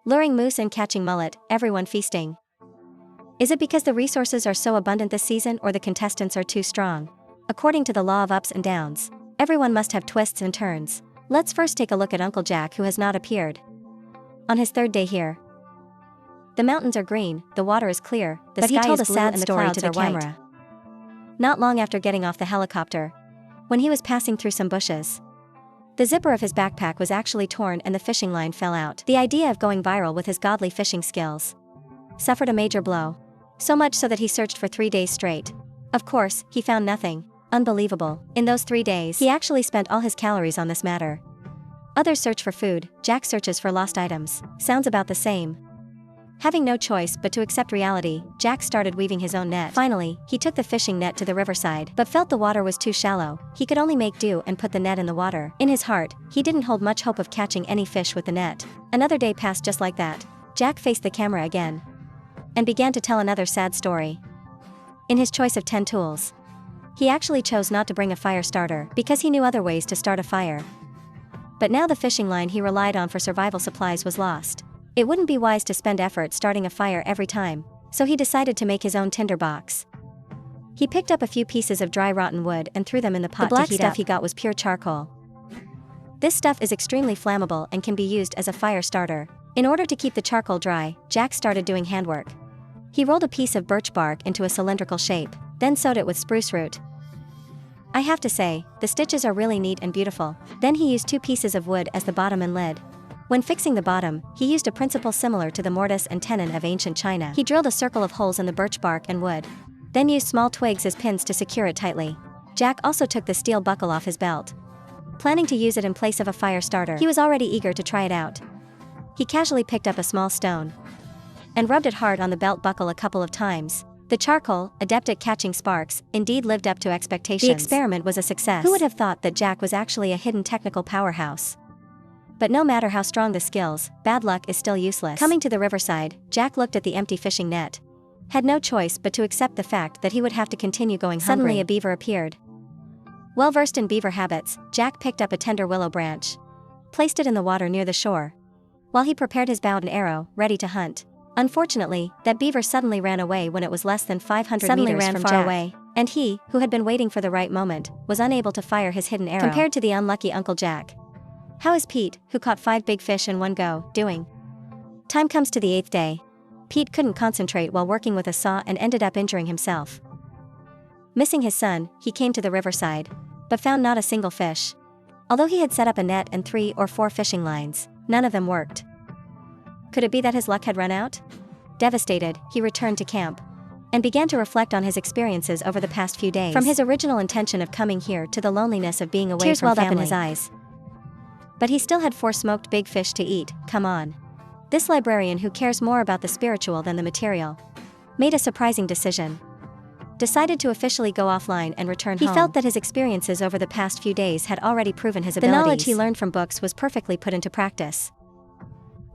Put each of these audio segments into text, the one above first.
luring moose and catching mullet, everyone feasting. Is it because the resources are so abundant this season or the contestants are too strong? According to the law of ups and downs, everyone must have twists and turns. Let's first take a look at Uncle Jack, who has not appeared on his third day here. The mountains are green, the water is clear, the sky he told is a blue sad and the story clouds to the are white. camera. Not long after getting off the helicopter, when he was passing through some bushes, the zipper of his backpack was actually torn and the fishing line fell out. The idea of going viral with his godly fishing skills suffered a major blow. So much so that he searched for 3 days straight. Of course, he found nothing. Unbelievable. In those 3 days, he actually spent all his calories on this matter. Others search for food, Jack searches for lost items. Sounds about the same. Having no choice but to accept reality, Jack started weaving his own net. Finally, he took the fishing net to the riverside, but felt the water was too shallow. He could only make do and put the net in the water. In his heart, he didn't hold much hope of catching any fish with the net. Another day passed just like that. Jack faced the camera again and began to tell another sad story. In his choice of 10 tools, he actually chose not to bring a fire starter because he knew other ways to start a fire. But now the fishing line he relied on for survival supplies was lost. It wouldn't be wise to spend effort starting a fire every time, so he decided to make his own tinder box. He picked up a few pieces of dry rotten wood and threw them in the pot to heat up. The black stuff he got was pure charcoal. This stuff is extremely flammable and can be used as a fire starter. In order to keep the charcoal dry, Jack started doing handwork. He rolled a piece of birch bark into a cylindrical shape, then sewed it with spruce root. I have to say, the stitches are really neat and beautiful. Then he used 2 pieces of wood as the bottom and lid. When fixing the bottom, he used a principle similar to the mortise and tenon of ancient China. He drilled a circle of holes in the birch bark and wood, then used small twigs as pins to secure it tightly. Jack also took the steel buckle off his belt, planning to use it in place of a fire starter. He was already eager to try it out. He casually picked up a small stone and rubbed it hard on the belt buckle a couple of times. The charcoal, adept at catching sparks, indeed lived up to expectations. The experiment was a success. Who would have thought that Jack was actually a hidden technical powerhouse? But no matter how strong the skills, bad luck is still useless. Coming to the riverside, Jack looked at the empty fishing net. Had no choice but to accept the fact that he would have to continue going hungry. Suddenly a beaver appeared. Well versed in beaver habits, Jack picked up a tender willow branch, placed it in the water near the shore, while he prepared his bow and arrow, ready to hunt. Unfortunately, that beaver suddenly ran away when it was less than 500 meters from Jack. Away, and he, who had been waiting for the right moment, was unable to fire his hidden arrow. Compared to the unlucky Uncle Jack, how is Pete, who caught 5 big fish in one go, doing? Time comes to the 8th day. Pete couldn't concentrate while working with a saw and ended up injuring himself. Missing his son, he came to the riverside, but found not a single fish. Although he had set up a net and 3 or 4 fishing lines, none of them worked. Could it be that his luck had run out? Devastated, he returned to camp and began to reflect on his experiences over the past few days. From his original intention of coming here to the loneliness of being away from family. Tears welled up in his eyes. But he still had 4 smoked big fish to eat. Come on. This librarian, who cares more about the spiritual than the material, made a surprising decision. Decided to officially go offline and return home. He felt that his experiences over the past few days had already proven his abilities. The knowledge he learned from books was perfectly put into practice.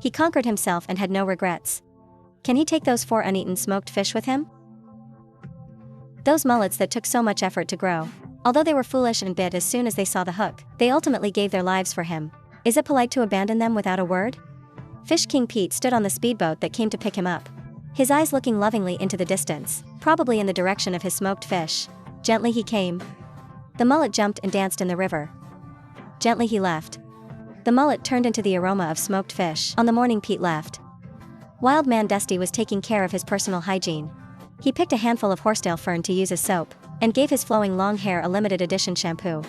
He conquered himself and had no regrets. Can he take those 4 uneaten smoked fish with him? Those mullets that took so much effort to grow. Although they were foolish and bit as soon as they saw the hook, they ultimately gave their lives for him. Is it polite to abandon them without a word? Fish King Pete stood on the speedboat that came to pick him up, his eyes looking lovingly into the distance, probably in the direction of his smoked fish. Gently he came. The mullet jumped and danced in the river. Gently he left. The mullet turned into the aroma of smoked fish. On the morning Pete left, Wild Man Dusty was taking care of his personal hygiene. He picked a handful of horsetail fern to use as soap, and gave his flowing long hair a limited edition shampoo.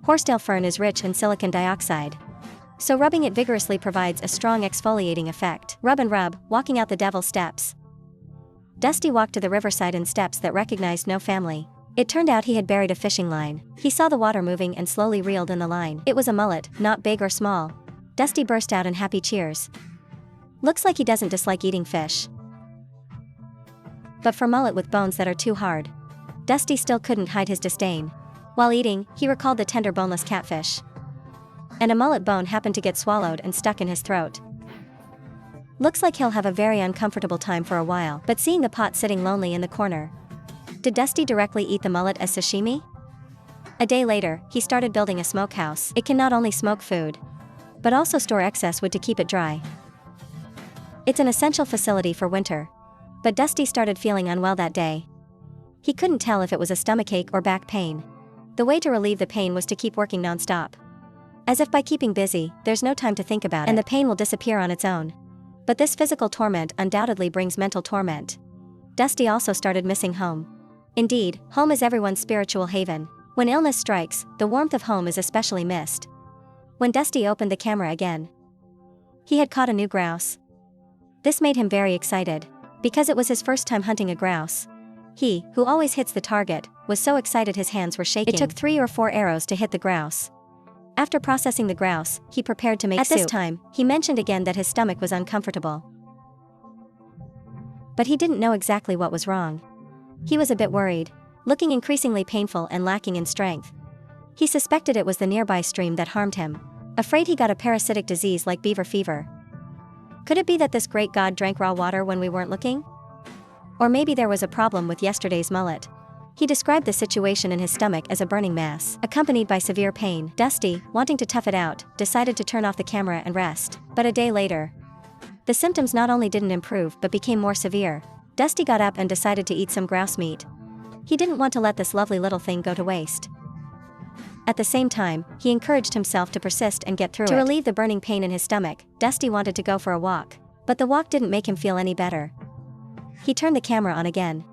Horsetail fern is rich in silicon dioxide, so rubbing it vigorously provides a strong exfoliating effect. Rub and rub, walking out the devil's steps. Dusty walked to the riverside in steps that recognized no family. It turned out he had buried a fishing line. He saw the water moving and slowly reeled in the line. It was a mullet, not big or small. Dusty burst out in happy cheers. Looks like he doesn't dislike eating fish. But for mullet with bones that are too hard, Dusty still couldn't hide his disdain. While eating, he recalled the tender boneless catfish. And a mullet bone happened to get swallowed and stuck in his throat. Looks like he'll have a very uncomfortable time for a while. But seeing the pot sitting lonely in the corner, did Dusty directly eat the mullet as sashimi? A day later, he started building a smokehouse. It can not only smoke food, but also store excess wood to keep it dry. It's an essential facility for winter. But Dusty started feeling unwell that day. He couldn't tell if it was a stomachache or back pain. The way to relieve the pain was to keep working nonstop. As if by keeping busy, there's no time to think about it, and the pain will disappear on its own. But this physical torment undoubtedly brings mental torment. Dusty also started missing home. Indeed, home is everyone's spiritual haven. When illness strikes, the warmth of home is especially missed. When Dusty opened the camera again, he had caught a new grouse. This made him very excited, because it was his first time hunting a grouse. He, who always hits the target, was so excited his hands were shaking. It took 3 or 4 arrows to hit the grouse. After processing the grouse, he prepared to make soup. At this time, he mentioned again that his stomach was uncomfortable. But he didn't know exactly what was wrong. He was a bit worried, looking increasingly painful and lacking in strength. He suspected it was the nearby stream that harmed him, afraid he got a parasitic disease like beaver fever. Could it be that this great god drank raw water when we weren't looking? Or maybe there was a problem with yesterday's mullet. He described the situation in his stomach as a burning mass, accompanied by severe pain. Dusty, wanting to tough it out, decided to turn off the camera and rest. But a day later, the symptoms not only didn't improve but became more severe. Dusty got up and decided to eat some grouse meat. He didn't want to let this lovely little thing go to waste. At the same time, he encouraged himself to persist and get through it. To relieve the burning pain in his stomach, Dusty wanted to go for a walk. But the walk didn't make him feel any better. He turned the camera on again,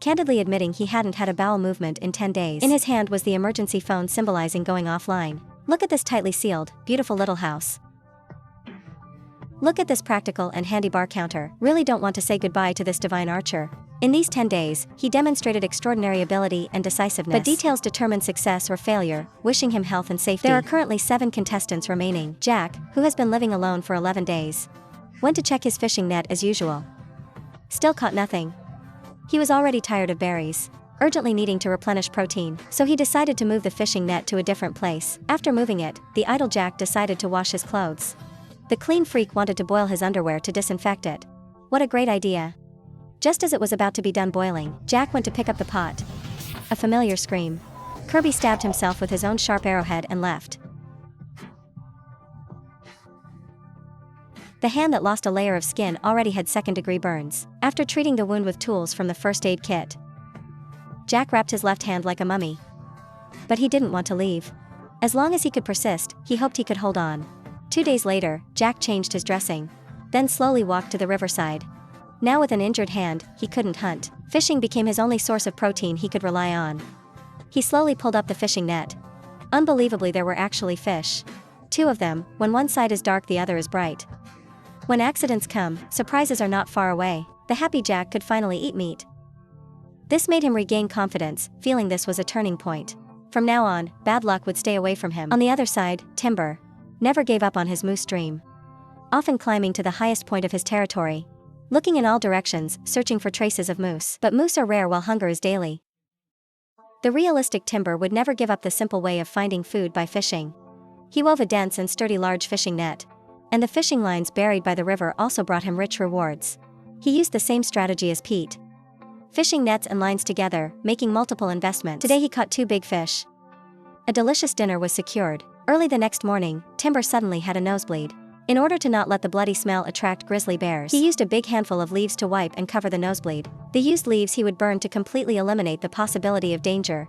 candidly admitting he hadn't had a bowel movement in 10 days. In his hand was the emergency phone symbolizing going offline. Look at this tightly sealed, beautiful little house. Look at this practical and handy bar counter. Really don't want to say goodbye to this divine archer. In these 10 days, he demonstrated extraordinary ability and decisiveness. But details determine success or failure, wishing him health and safety. There are currently 7 contestants remaining. Jack, who has been living alone for 11 days, went to check his fishing net as usual. Still caught nothing. He was already tired of berries, urgently needing to replenish protein, so he decided to move the fishing net to a different place. After moving it, the idle Jack decided to wash his clothes. The clean freak wanted to boil his underwear to disinfect it. What a great idea. Just as it was about to be done boiling, Jack went to pick up the pot. A familiar scream. Kirby stabbed himself with his own sharp arrowhead and left. The hand that lost a layer of skin already had second-degree burns. After treating the wound with tools from the first aid kit, Jack wrapped his left hand like a mummy. But he didn't want to leave. As long as he could persist, he hoped he could hold on. 2 days later, Jack changed his dressing, then slowly walked to the riverside. Now with an injured hand, he couldn't hunt. Fishing became his only source of protein he could rely on. He slowly pulled up the fishing net. Unbelievably, there were actually fish. 2 of them. When one side is dark, the other is bright. When accidents come, surprises are not far away. The happy Jack could finally eat meat. This made him regain confidence, feeling this was a turning point. From now on, bad luck would stay away from him. On the other side, Timber never gave up on his moose dream, often climbing to the highest point of his territory, looking in all directions, searching for traces of moose. But moose are rare while hunger is daily. The realistic Timber would never give up the simple way of finding food by fishing. He wove a dense and sturdy large fishing net, and the fishing lines buried by the river also brought him rich rewards. He used the same strategy as Pete, fishing nets and lines together, making multiple investments. Today he caught 2 big fish. A delicious dinner was secured. Early the next morning, Timber suddenly had a nosebleed. In order to not let the bloody smell attract grizzly bears, he used a big handful of leaves to wipe and cover the nosebleed. The used leaves he would burn to completely eliminate the possibility of danger.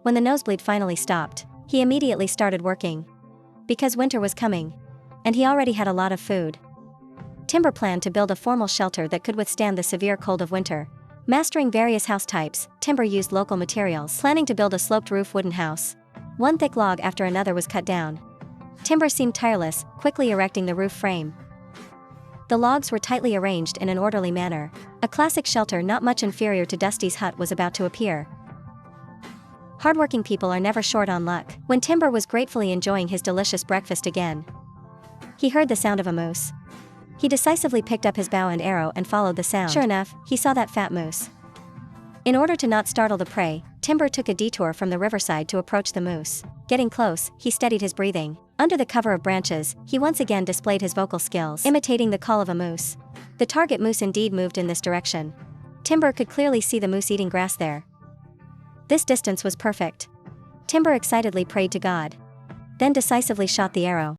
When the nosebleed finally stopped, he immediately started working. Because winter was coming, and he already had a lot of food, Timber planned to build a formal shelter that could withstand the severe cold of winter. Mastering various house types, Timber used local materials, planning to build a sloped roof wooden house. One thick log after another was cut down. Timber seemed tireless, quickly erecting the roof frame. The logs were tightly arranged in an orderly manner. A classic shelter not much inferior to Dusty's hut was about to appear. Hardworking people are never short on luck. When Timber was gratefully enjoying his delicious breakfast again, he heard the sound of a moose. He decisively picked up his bow and arrow and followed the sound. Sure enough, he saw that fat moose. In order to not startle the prey, Timber took a detour from the riverside to approach the moose. Getting close, he steadied his breathing. Under the cover of branches, he once again displayed his vocal skills, imitating the call of a moose. The target moose indeed moved in this direction. Timber could clearly see the moose eating grass there. This distance was perfect. Timber excitedly prayed to God, then decisively shot the arrow.